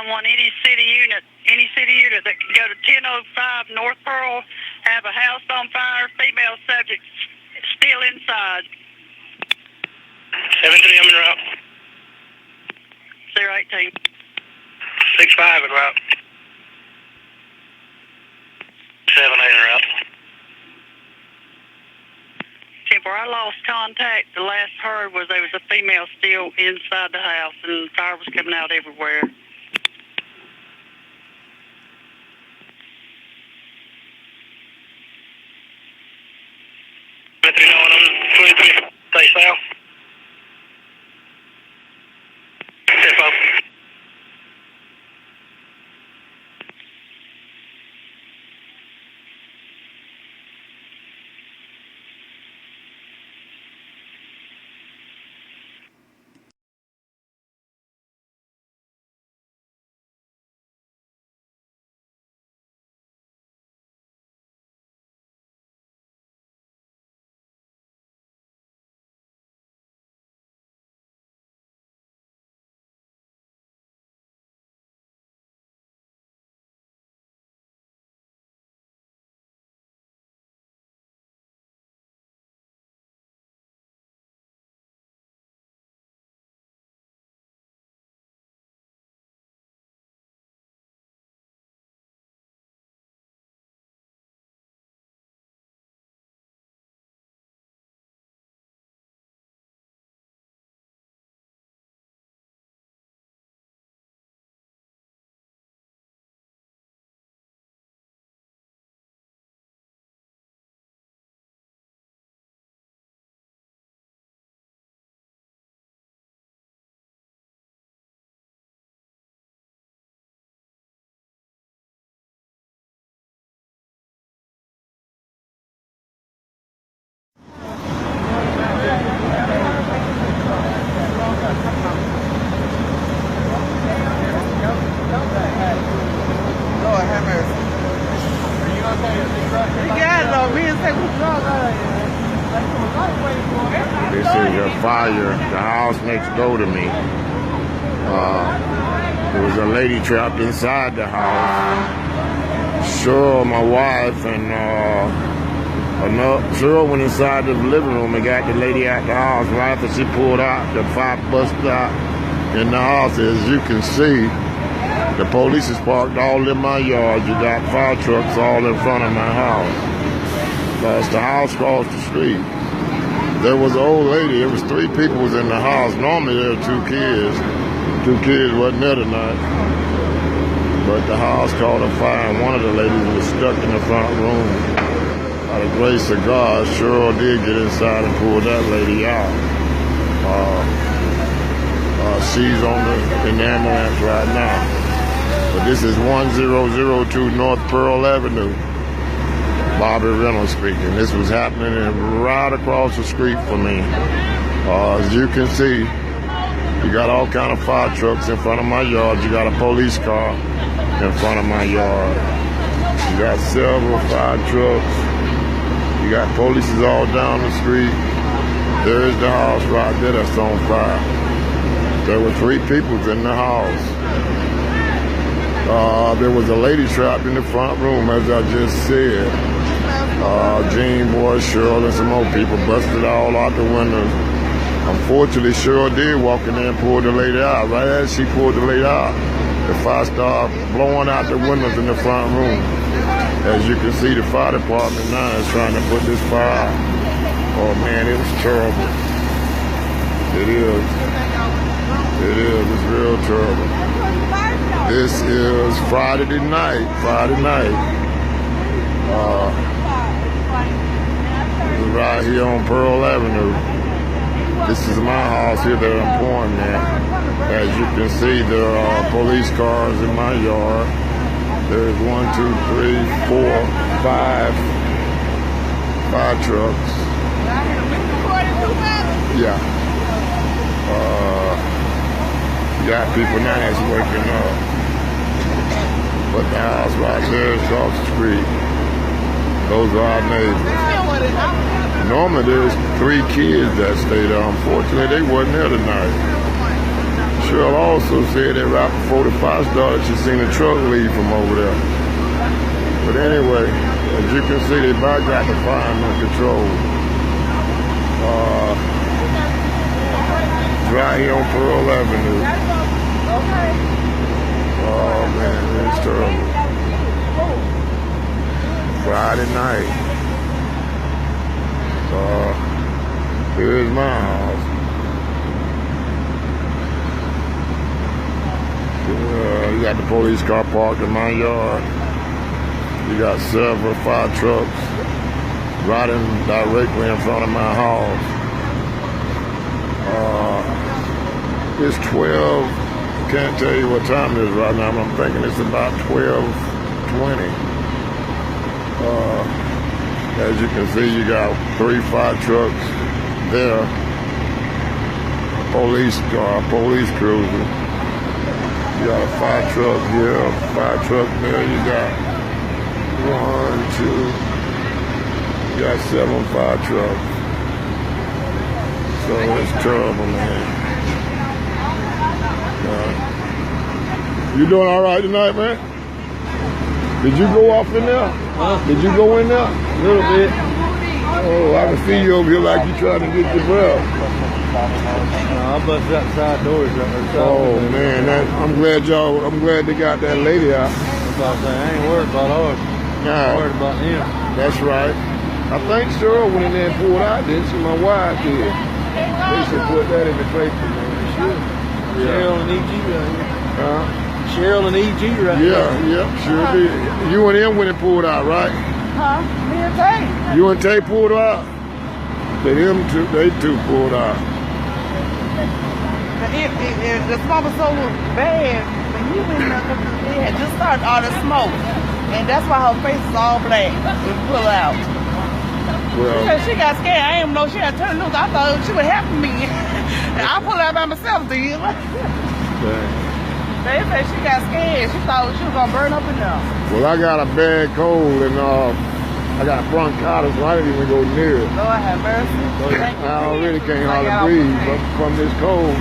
911, any city unit that can go to 1005 North Pearl, have a house on fire, female subject still inside. 73, I'm en route. 018. 65 en route. 78 en route. 10-4, I lost contact. The last heard was there was a female still inside the house and fire was coming out everywhere. I'm 23, stay south. 10-4. This is a fire. The house next door to me. There was a lady trapped inside the house. Cheryl, my wife, and Cheryl went inside the living room and got the lady out the house. Right after she pulled out, the fire busted out in the house. As you can see, the police is parked all in my yard. You got fire trucks all in front of my house. Plus the house across the street. There was an old lady. There was 3 people was in the house. Normally there were 2 kids. 2 kids wasn't there tonight. But the house caught a fire and one of the ladies was stuck in the front room. By the grace of God, Cheryl did get inside and pull that lady out. She's in the ambulance right now. But this is 1002 North Pearl Avenue. Bobby Reynolds speaking. This was happening right across the street from me. As you can see, you got all kind of fire trucks in front of my yard. You got a police car in front of my yard. You got several fire trucks. You got police all down the street. There is the house right there that's on fire. There were 3 people in the house. There was a lady trapped in the front room, as I just said. Gene, Boy, Cheryl, and some more people busted all out the windows. Unfortunately, Cheryl did walk in there and pull the lady out. Right as she pulled the lady out, the fire started blowing out the windows in the front room. As you can see, the fire department now is trying to put this fire out. Oh man, it was terrible. It is. It is. It's real terrible. This is Friday night. Right here on Pearl Avenue. This is my house here that I'm pointing at. As you can see, there are police cars in my yard. There's 1, 2, 3, 4, 5 fire trucks. Yeah. You got people now that's waking up. But the house right there is across the street. Those are our neighbors. Normally there's 3 kids that stay there. Unfortunately, they wasn't there tonight. Cheryl also said that right before the fire started, she seen a truck leave from over there. But anyway, as you can see, they about got the fire under control. Right here on Pearl Avenue. Oh man, it's terrible. Friday night. Here's my house. You got the police car parked in my yard. You got several fire trucks riding directly in front of my house. It's 12. Can't tell you what time it is right now, but I'm thinking it's about 12:20. As you can see, you got 3 fire trucks there. Police car, police cruiser. You got a fire truck here, fire truck there. You got 1, 2. You got 7 fire trucks. So it's terrible, man. You doing all right tonight, man? Did you go off in there? Huh? Did you go in there? A little bit. Oh, I can see you over here like you trying to get your breath. I busted out the side doors right there. Oh man, I'm glad they got that lady out. That's what I'm saying. I ain't worried about ours. I'm Nah, worried about him. that's right. I think Cheryl went in there and pulled out, didn't she? My wife did. They should put that in the paper, man. Sure. Cheryl and EG right here. Huh? Cheryl and EG right here. Yeah, sure did. You and him went and pulled out, right? Huh? Me and Tay. You and Tay pulled out? They two pulled out. The smoke was so bad. When you went in there, it had just started all the smoke. And that's why her face is all black and pull out. Well, She got scared. I didn't know she had turned loose. I thought she would help me. And I pulled out by myself, dude. They said she got scared. She thought she was going to burn up in there. well, I got a bad cold and I got bronchitis, so I didn't even go near it. Lord have mercy. Thank you. I already can't I hardly got off breathe the from this cold.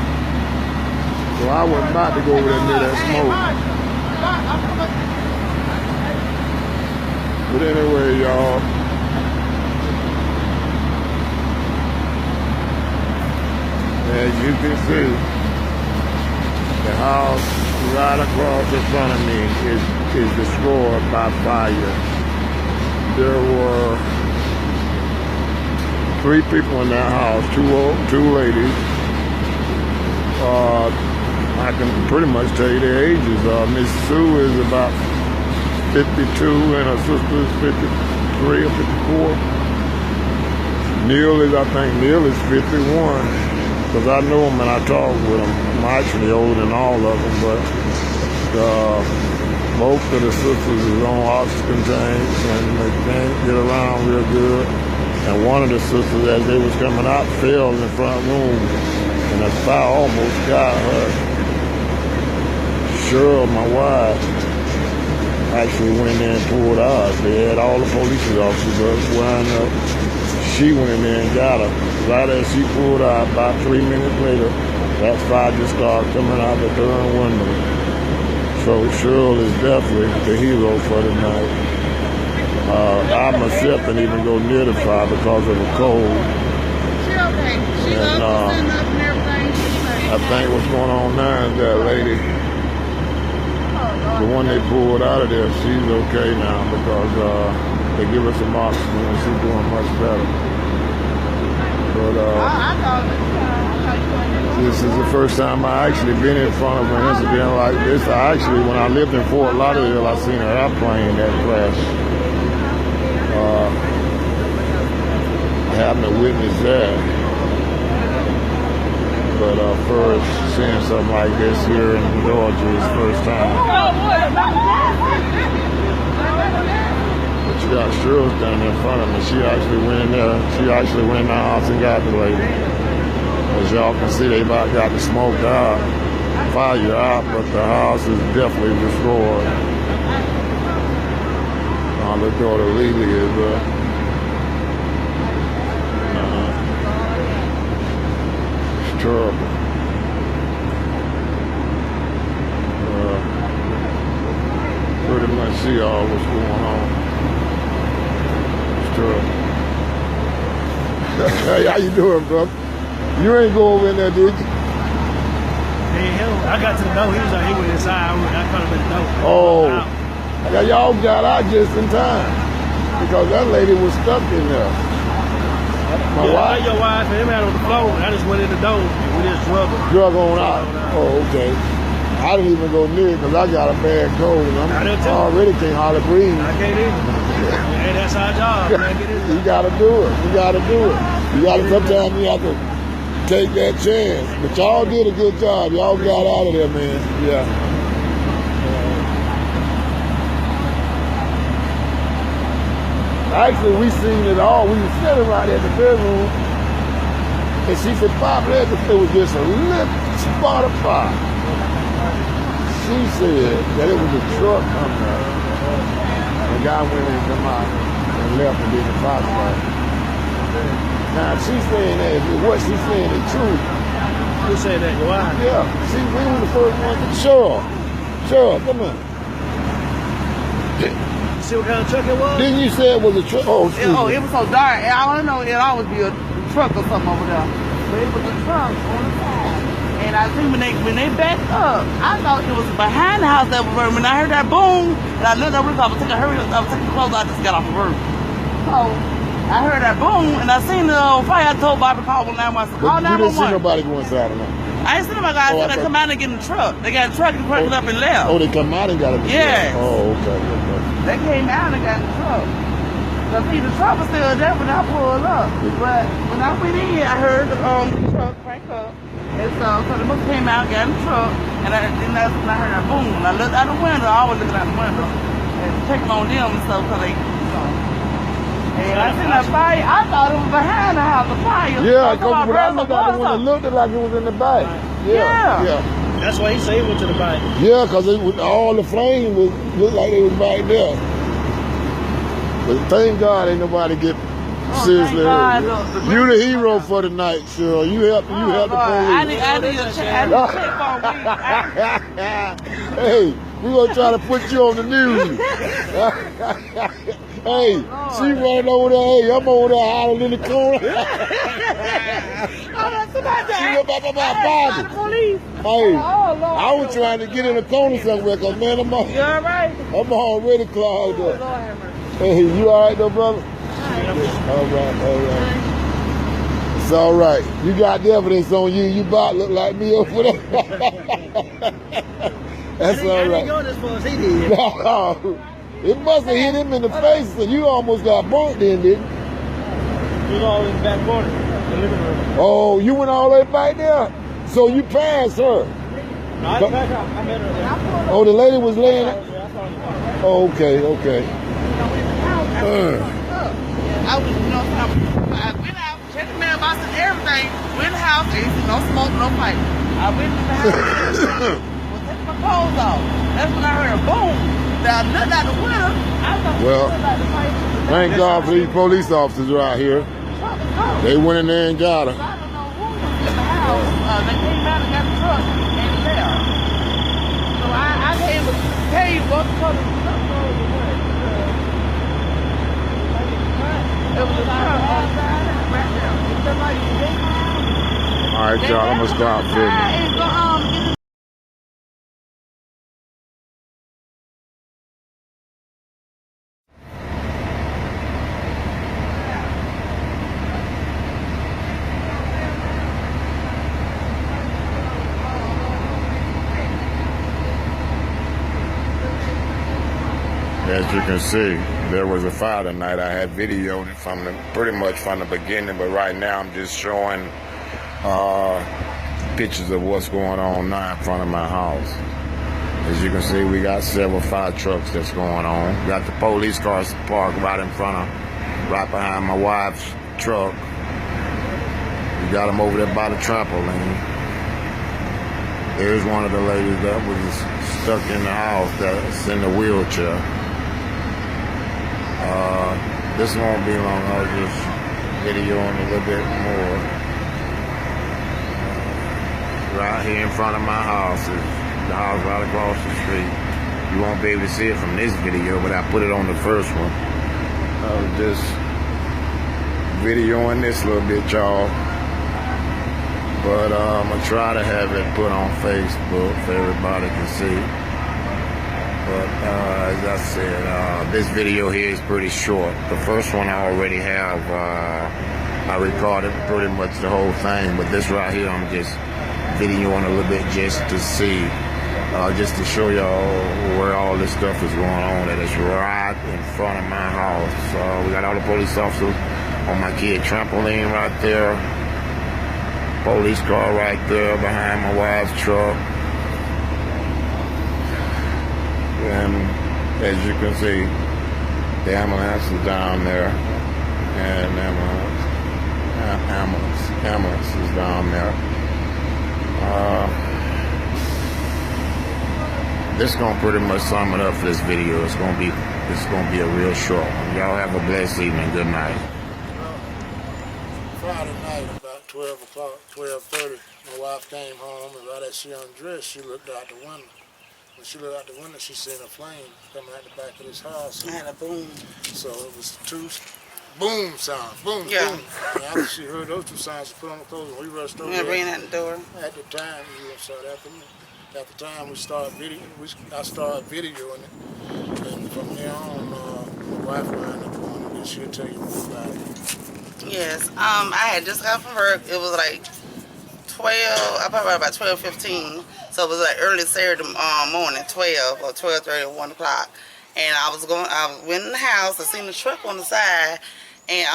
So I wasn't about to go over there near that smoke. But anyway, y'all. As you can see, the house right across in front of me is destroyed by fire. There were 3 people in that house, two ladies. I can pretty much tell you their ages. Miss Sue is about 52 and her sister is 53 or 54. Neil is 51. Because I know him and I talk with him. I'm actually older than all of them, but both of the sisters is on oxygen tanks and they can't get around real good. And one of the sisters, as they was coming out, fell in the front room and the fire almost got her. Cheryl, my wife, actually went in and pulled out. They had all the police officers up, wound up. She went in there and got her. Right as she pulled out, about 3 minutes later, that fire just started coming out the door and window. So Cheryl is definitely the hero for the night. I myself didn't even go near the fire because of the cold. And I think what's going on now is that lady, the one they pulled out of there, she's okay now because they give her some oxygen and she's doing much better. But this is the first time I actually been in front of an incident like this. When I lived in Fort Lauderdale, I seen an airplane that crashed. I happened to witness that. But first, seeing something like this here in Georgia is the first time. But you got Cheryl standing in front of me. She actually went in there. She actually went in the house and got the lady. As y'all can see, they about got the smoke out, fire out, but the house is definitely destroyed. My little daughter Lily is it's terrible. Hey, how you doing, brother? You ain't go over in there, did you? I got to the door. He was like, he went inside. I caught him at the door. Oh, y'all got out just in time because that lady was stuck in there. My wife? Your wife and him out on the floor. And I just went in the door and we just drug on out. Oh, okay. I didn't even go near it because I got a bad cold and I already can't hardly breathe. I can't either. Hey, that's our job. You gotta do it. You gotta do it. You gotta, sometimes you have to take that chance. But y'all did a good job. Y'all got out of there, man. Yeah. Actually, we seen it all. We were sitting right at the bedroom. And she said, Pop, it was just a little spot of fire. She said that it was a truck coming up. The guy went in and come out and left and did the fire started. Now, she's saying that what she's saying is true. Who said that? Your wife? Yeah. See, we were the first ones to Cheryl, come on. See what kind of truck it was? Didn't you say it was a truck? Oh, excuse me. It was so dark. I don't know. It always be a truck or something over there. But it was a truck on the side. And I think when they backed up, I thought it was behind the house that was burning. When I heard that boom, and I looked over, I was taking clothes. I just got off of work. So I heard that boom, and I seen the fire. I told Bobby call 911. Call 911. You didn't see nobody go inside or not? I ain't seen nobody. I said they come out and get in the truck. They got a truck and parked it up and left. Oh, they come out and got it. Yes. Oh, okay. They came out and got in the truck. So see, the truck was still there when I pulled up. But when I went in, I heard the truck crank up. And so the mother came out, got in the truck, and that's when I heard that boom. And I looked out the window. I always look out the window and checking on them and stuff because they, and I seen that fire. I thought it was behind the house, the fire. Yeah, because when I looked at it, when it looked like it was in the back. Yeah. That's why he said he went to the back. Yeah, because all the flames looked like they was right there. But thank God ain't nobody get seriously hurt. You the hero for the night, Cheryl. You helped the police. I need a check for Hey, we're going to try to put you on the news. Hey, she running over there. Hey, I'm over there hiding in the corner. She went by my body. Hey, I was trying to get in the corner somewhere because, man, I'm already clogged up. Hey, you all right though, brother? All right. It's all right. You got the evidence on you. You about look like me over there. That's all right. I didn't go this far as he did. No, it must have hit him in the face, so you almost got burnt then, didn't you? He was all in the back corner, the living room. Oh, you went all the way back there? So you passed her? No, I met her. Oh, the lady was laying? Oh, okay. I went out, checked the mailbox and everything. Went in the house, no smoke, no pipe. I went in the house, was taking my clothes off. That's when I heard a boom. I looked out the window. I thought well, thank God for these police officers right here. They went in there and got her. I don't know who was in the house. They came out and got the truck and left. So I can't even tell you what color the truck was. It was a truck right there. All right, y'all, I'm going to stop filming. As you can see, there was a fire tonight. I had videoed it pretty much from the beginning, but right now I'm just showing pictures of what's going on now in front of my house. As you can see, we got several fire trucks that's going on. We got the police cars parked right behind my wife's truck. We got them over there by the trampoline. There's one of the ladies that was stuck in the house that's in the wheelchair. This won't be long. I'll just videoing a little bit more. Right here in front of my house is the house right across the street. You won't be able to see it from this video, but I put it on the first one. Just videoing this a little bit, y'all. But I'm going to try to have it put on Facebook so everybody can see. But as I said, this video here is pretty short. The first one I already have, I recorded pretty much the whole thing. But this right here, I'm just videoing a little bit just to see, just to show y'all where all this stuff is going on. That is right in front of my house. We got all the police officers on my kid trampoline right there. Police car right there behind my wife's truck. And as you can see, the ambulance is down there. And ambulance is down there. This is gonna pretty much sum it up for this video. It's gonna be a real short one. Y'all have a blessed evening. Good night. Friday night, about 12 o'clock, 12:30, my wife came home, and right as she undressed, she looked out the window. When she looked out the window, she seen a flame coming out the back of this house. I had a boom. So it was two boom sounds, boom, Yeah. boom. And after she heard those two sounds, she put on the clothes, and we rushed over I there. ran out the door. At the time, at the time we started I started videoing it, and from there on, my wife wound up doing it, and she'll tell you more about it. Yes. I had just got from work. It was like 12. I probably about 12:15. So it was like early Saturday morning, 12 or 12:30 or 1 o'clock. And I went in the house. I seen the truck on the side, and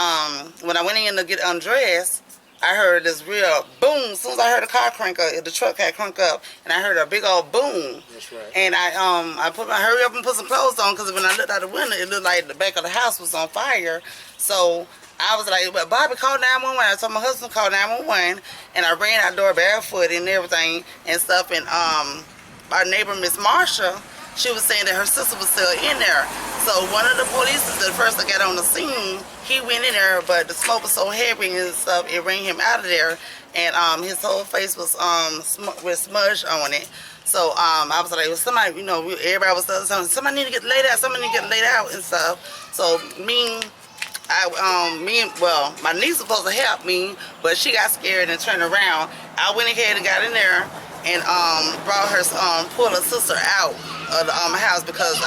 when I went in to get undressed, I heard this real boom. As soon as I heard the car crank up, the truck had cranked up, and I heard a big old boom. That's right. And I hurry up and put some clothes on, because when I looked out the window, it looked like the back of the house was on fire. So I was like, "But Bobby, call 911." I told my husband to call 911, and I ran out the door barefoot and everything and stuff. And our neighbor, Miss Marsha, she was saying that her sister was still in there. So one of the police, the first that got on the scene, he went in there, but the smoke was so heavy and stuff, it ran him out of there, and his whole face was with smudge on it. So I was like, well, somebody, everybody was saying, somebody need to get laid out, somebody need to get laid out and stuff. So my niece was supposed to help me, but she got scared and turned around. I went ahead and got in there and pulled her sister out of the house, because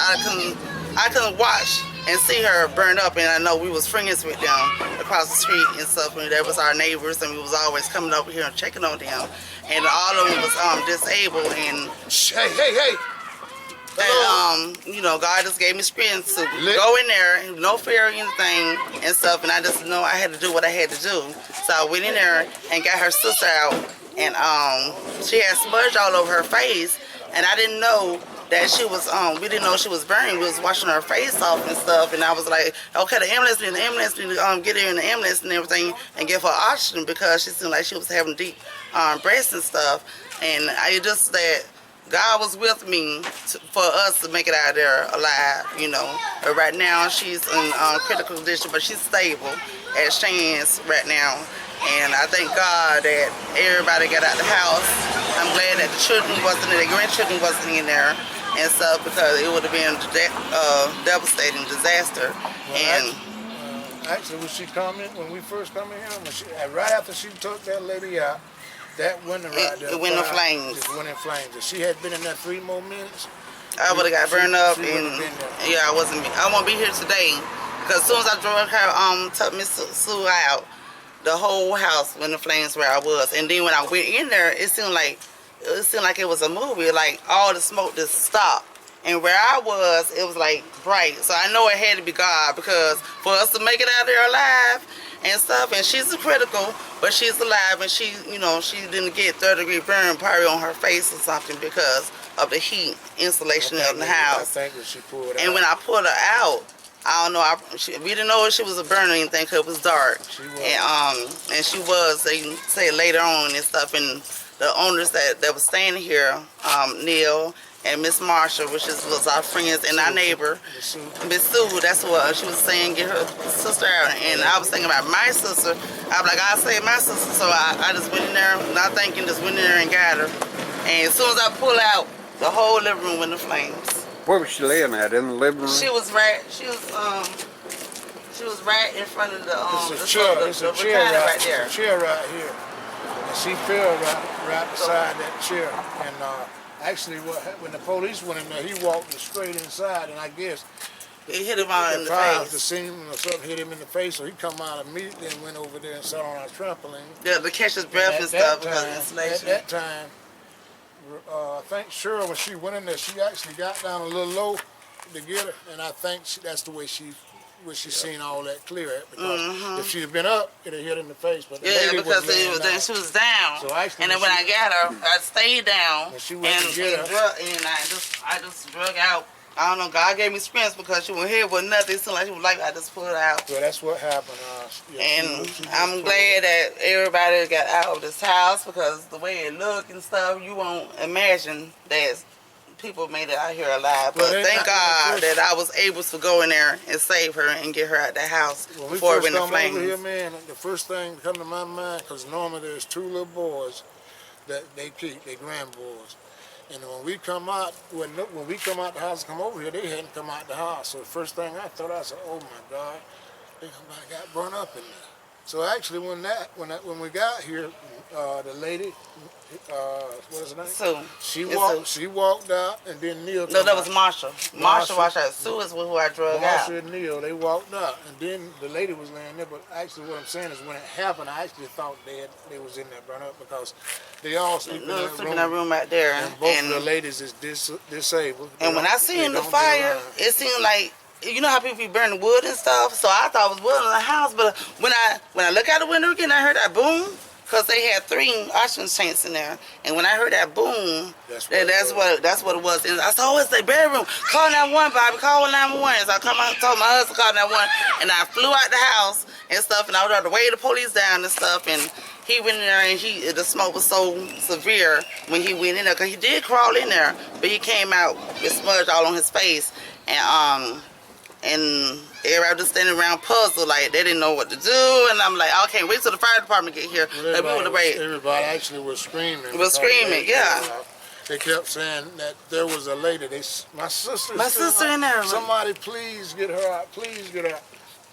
I couldn't watch and see her burn up, and I know we was friends with them across the street and stuff, and that was our neighbors, and we was always coming over here and checking on them, and all of them was disabled, and Hey. and God just gave me strength to go in there, no fear or anything and stuff, and I just know I had to do what I had to do. So I went in there and got her sister out, and she had smudge all over her face, and I didn't know that she was we didn't know she was burning. We was washing her face off and stuff, and I was like, okay, the ambulance need to get her in the ambulance and everything and give her oxygen, because she seemed like she was having deep breaths and stuff. And I just that God was with me for us to make it out of there alive, But right now she's in critical condition, but she's stable at Shands right now. And I thank God that everybody got out the house. I'm glad that the children wasn't in there, the grandchildren wasn't in there and stuff, because it would have been a devastating disaster. Actually, when we first come in here, right after she took that lady out, that window right there, it went in flames. It went in flames. If she had been in there 3 more minutes, I would have got burned up, she and been I won't be here today, because as soon as I drove her, took Miss Sue out, the whole house went in flames where I was. And then when I went in there, it seemed like it was a movie. Like all the smoke just stopped, and where I was, it was like bright. So I know it had to be God, because for us to make it out there alive and stuff, and she's critical, but she's alive, and she didn't get 3rd-degree burn probably on her face or something because of the heat insulation of the house. I think when she pulled out. And when I pulled her out, I don't know. We didn't know if she was a burner or anything, because it was dark. She was. And she was. They say later on and stuff. And the owners that was staying here, Neil and Miss Marsha, which was our friends and our neighbor, Miss Sue. That's what she was saying. Get her sister out. And I was thinking about my sister. I was like, I saved my sister. So I just went in there, not thinking, just went in there and got her. And as soon as I pulled out, the whole living room went in flames. Where was she laying at? In the living room? She was She was right in front of the It's a chair. It's a chair right there. It's a chair right here. And she fell right beside that chair. And actually, when the police went in there, he walked straight inside, and I guess It hit him out in the the face. seam or something hit him in the face, so he come out immediately and went over there and sat on our trampoline. Yeah, to catch his breath and stuff because of insulation. At that time, I think Cheryl, when she went in there, she actually got down a little low to get her, and I think that's the way she seen all that clear at, because if she'd have been up, it'd have hit her in the face. But the lady because was down. she was down. So actually, and then when I got her, I stayed down when she went to get her, and I just drug out. I don't know, God gave me strength because she went here with nothing. It seemed like she was like, I just pulled her out. so that's what happened. And she I'm just glad that everybody got out of this house because the way it looked and stuff, you won't imagine that people made it out here alive. But thank God that I was able to go in there and save her and get her out the house When we before it first went in come flames. over here, man, the first thing that come to my mind, because normally there's 2 little boys that they keep, they grandboys. And when we come out, when we come out the house and come over here, they hadn't come out the house. So the first thing I thought, I said, oh my God, they got burned up in there. So actually, when we got here, the lady, what is her name? Sue. She walked out, and then Neil. No, that was Marsha. Marsha walked out. Sue is who I drug out. Marsha and Neil, they walked out, and then the lady was laying there. But actually, what I'm saying is, when it happened, I actually thought they was in there burned up because they all sleep in that room out there. And both of the ladies is disabled. And when I seen the fire, it seemed like, you know how people be burning wood and stuff. So I thought it was wood in the house. But when I look out the window again, I heard that boom. Because they had 3 oxygen tanks in there, and when I heard that boom, that's what it was. And I said, "Oh, it's their bedroom. Call 911, Bobby. Call 911." So I told my husband to call 911, and I flew out the house and stuff, and I was on the way the police down and stuff, and he went in there, and the smoke was so severe when he went in there, because he did crawl in there, but he came out with smudge all on his face, and everybody just standing around puzzled, like they didn't know what to do, and I'm like, I can't wait till the fire department get here. Everybody actually was screaming. They kept saying that there was a lady. My sister in there. Somebody, please get her out. Please get her out.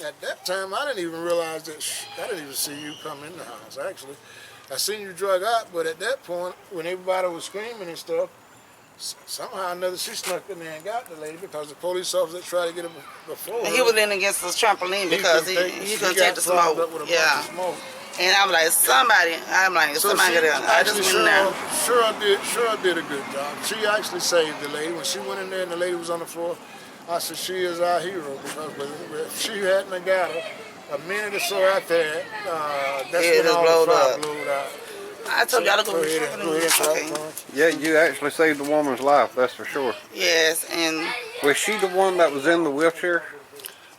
At that time, I didn't even realize that. I didn't even see you come in the house. Actually, I seen you drug out, but at that point, when everybody was screaming and stuff, somehow or another, she snuck in there and got the lady because the police officer tried to get her before. And he was in against this trampoline because he couldn't take the smoke. Yeah. And I'm like, somebody got it. I just went in there. Cheryl did a good job. She actually saved the lady. When she went in there and the lady was on the floor, I said, she is our hero, because if she hadn't have got her a minute or so after that, that's when all the fire blew out. I told y'all to go ahead. Yeah, you actually saved the woman's life, that's for sure. Yes, and was she the one that was in the wheelchair?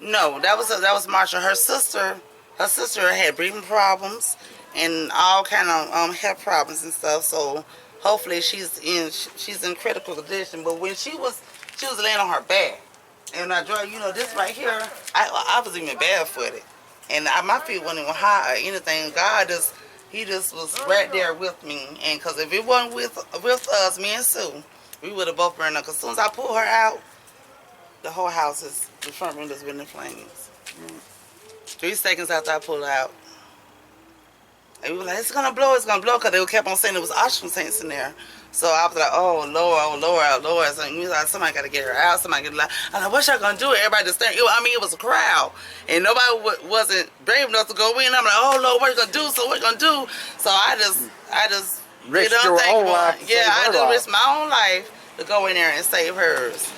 No, that was Marsha. Her sister had breathing problems and all kind of health problems and stuff. So hopefully she's in critical condition. But when she was laying on her back, and I drove, this right here, I was even barefooted, and my feet weren't even high or anything. He just was right there with me, and because if it wasn't with us, me and Sue, we would have both burned up. Because as soon as I pulled her out, the whole house the front room has been in flames. 3 seconds after I pulled her out, and we were like, it's gonna blow, because they kept on saying there was oxygen tanks in there. So I was like, oh Lord. So we was like, somebody got to get her out. Somebody get her out. I was like, what y'all gonna do? Everybody just staring. It was a crowd, and nobody wasn't brave enough to go in. I'm like, oh Lord, what you gonna do? So what you gonna do? So I just risked your own life. Yeah, I just risked my own life to go in there and save hers.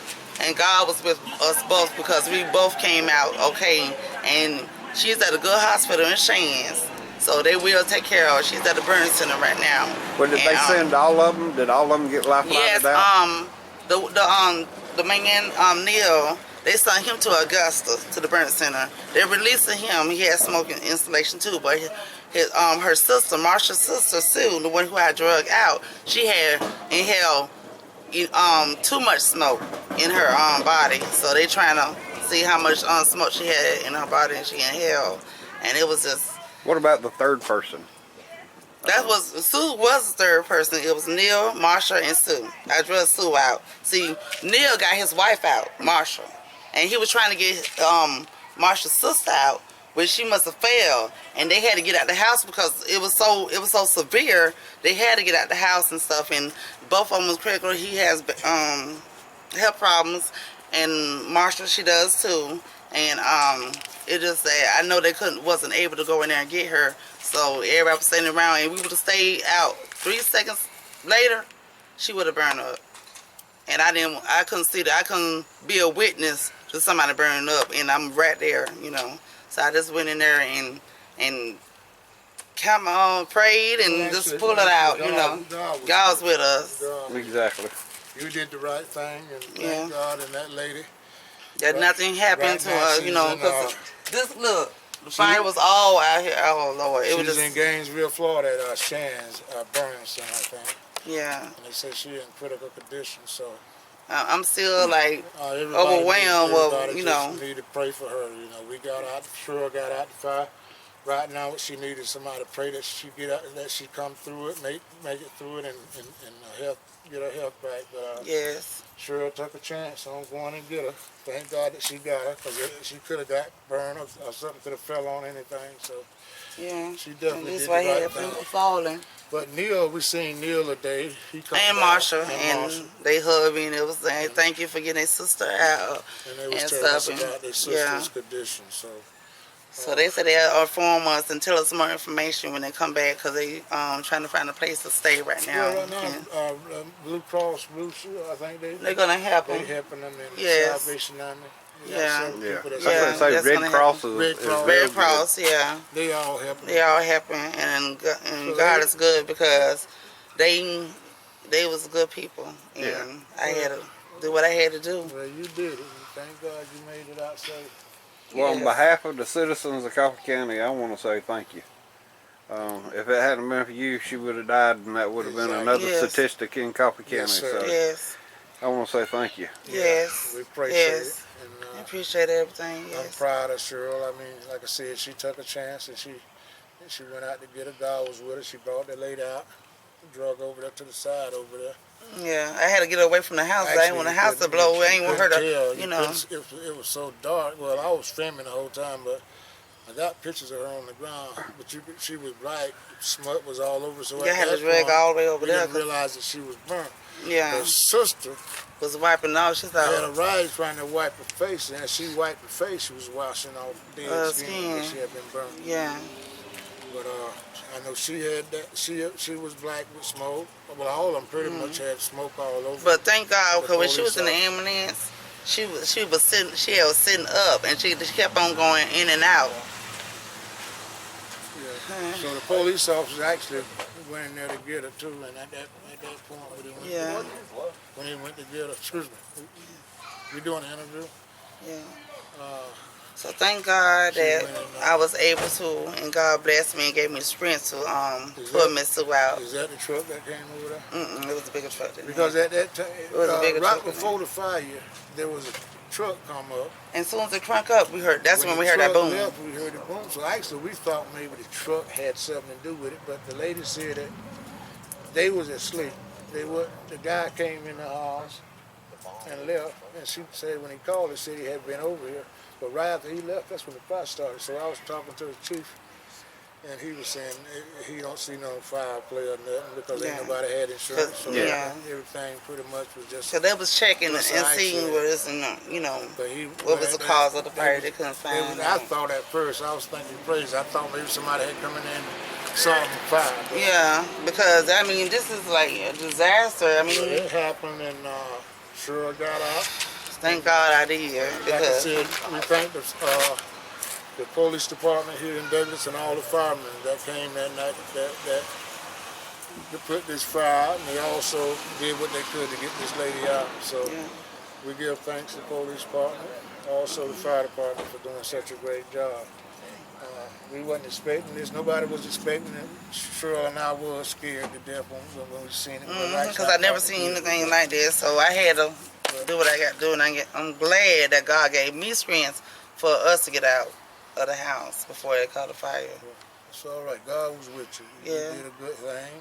And God was with us both, because we both came out okay. And she's at a good hospital in Shands. So they will take care of her. She's at the burn center right now. But did they send all of them? Did all of them get life flighted out? Yes. The man Neil, they sent him to Augusta to the burn center. They're releasing him. He had smoking installation too, but her sister, Marsha's sister Sue, the one who I drug out, she had inhaled too much smoke in her body. So they trying to see how much smoke she had in her body, and she inhaled, and it was just. What about the third person? Sue was the third person. It was Neil, Marsha, and Sue. I drug Sue out. See, Neil got his wife out, Marsha, and he was trying to get Marsha's sister out, but she must have fell, and they had to get out the house because it was so severe. They had to get out the house and stuff, and both of them was critical. He has health problems, and Marsha, she does too. And it just that I know they wasn't able to go in there and get her, so everybody was standing around, and we would have stayed out. 3 seconds later, she would have burned up, and I couldn't see that. I couldn't be a witness to somebody burning up, and I'm right there, you know. So I just went in there and come on, prayed, and just pulled it out, you know. God's with us. Exactly. You did the right thing, and thank God and that lady. That nothing happened to us, you know, because this, look, the fire was all out here. Oh, Lord. It was She's just, in Gainesville, Florida at Shan's burn center, I think. yeah. And they say she's in critical condition, so. I'm still, like, Everybody overwhelmed with, you know. just need to pray for her, you know. We got out, sure got out the fire. Right now, what she needed somebody to pray that she get out, that she come through it, make it through it, and get her health back. But Yes. Cheryl took a chance on going and get her. Thank God that she got her, because she could have got burned or something could have fell on anything. So Yeah. she definitely This did the right right here, thing. falling. But Neil, we seen Neil today. He come And back, Marsha, and Marsha. they hugged me, and it was saying, thank you for getting their sister out. And they was and telling us stuff, about their sister's yeah. condition. So So they said they'll inform us and tell us more information when they come back, because they trying to find a place to stay right now. yeah, right now, Blue Cross Blue Shield, I think They're going to help they them. helping them in Yes. Salvation Army. We got Yeah. several people that's Yeah. I was helping. gonna that's say Red gonna Cross happen. is Red Cross. Red real good. Cross, yeah. They all helping. They all helping, and So God they- is good because they was good people, and Yeah. I had to do what I had to do. Well, you did it. And thank God you made it out safe. Well, on Yes. behalf of the citizens of Coffee County, I want to say thank you. If it hadn't been for you, she would have died, and that would have been another Yes. statistic in Coffee County. Yes, sir. So Yes, I want to say thank you. yes, We appreciate yes. it. I And, appreciate everything. I'm Yes. proud of Cheryl. I mean, like I said, she took a chance and she went out to get her. God was with her. She brought the lady out, drug over there to the side over there. Yeah, I had to get away from the house. I didn't want the Actually, house to blow. I ain't want her to, you know. It was so dark. Well, I was filming the whole time, but I got pictures of her on the ground. But she was black. Smut was all over. So Yeah, I had to at that drag point, all the way over we there. didn't realize that she was burnt. Yeah, Her sister was wiping off. She had a thought, ride trying to wipe her face, and as she wiped her face, she was washing off dead skin that she had been burnt. yeah, But I know she had that. She was black with smoke. Well, all of them pretty much had smoke all over. but thank God, The because when she was in the police ambulance, she was sitting up, and she kept on going in and out. Yeah. So the police officers actually went in there to get her too, and at that point when he went to get her, excuse me, we doing an interview. Yeah. Uh, So thank God She that went in there. I was able to, and God blessed me and gave me the strength to Is pull that- Miss Sue out. Is that the truck that came over there? It was a bigger truck than Because that. at that time, was a bigger right truck than before the fire, there was a truck come up. And as soon as it crunk up, we heard. That's when the we heard that truck boom. left, we heard the boom. So actually, we thought maybe the truck had something to do with it, but the lady said that they was asleep. The guy came in the house and left, and she said when he called, he said he had been over here. But right after he left, that's when the fire started. So I was talking to the chief, and he was saying he don't see no fire play or nothing because ain't nobody had insurance. So everything pretty much was just. So they was checking and Just an seeing accident. what is, you know, But what was the cause of the fire. They couldn't find. I thought at first, I was thinking crazy. I thought maybe somebody had come in there and saw the fire. Yeah, because I mean, this is like a disaster. I But mean, it happened, and sure got out. thank God I did. Like I Because said, we thank the police department here in Douglas and all the firemen that came that night that to put this fire out, and they also did what they could to get this lady out. So we give thanks to the police department, also the fire department for doing such a great job. We wasn't expecting this. Nobody was expecting it. Cheryl and I was scared to death when we seen it. because I never seen anything like this, so I had to do what I got to do, and I'm glad that God gave me strength for us to get out of the house before they caught the fire. It's all right. God was with you. You did a good thing.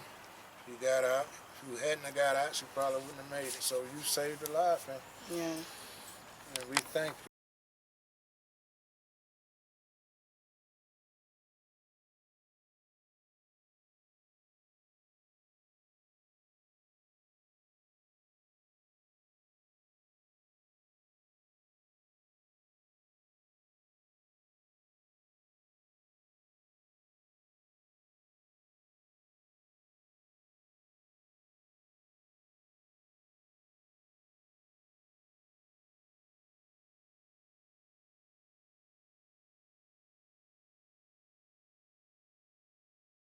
You got out. If you hadn't have got out, you probably wouldn't have made it. So you saved a life, and Yeah. we thank you.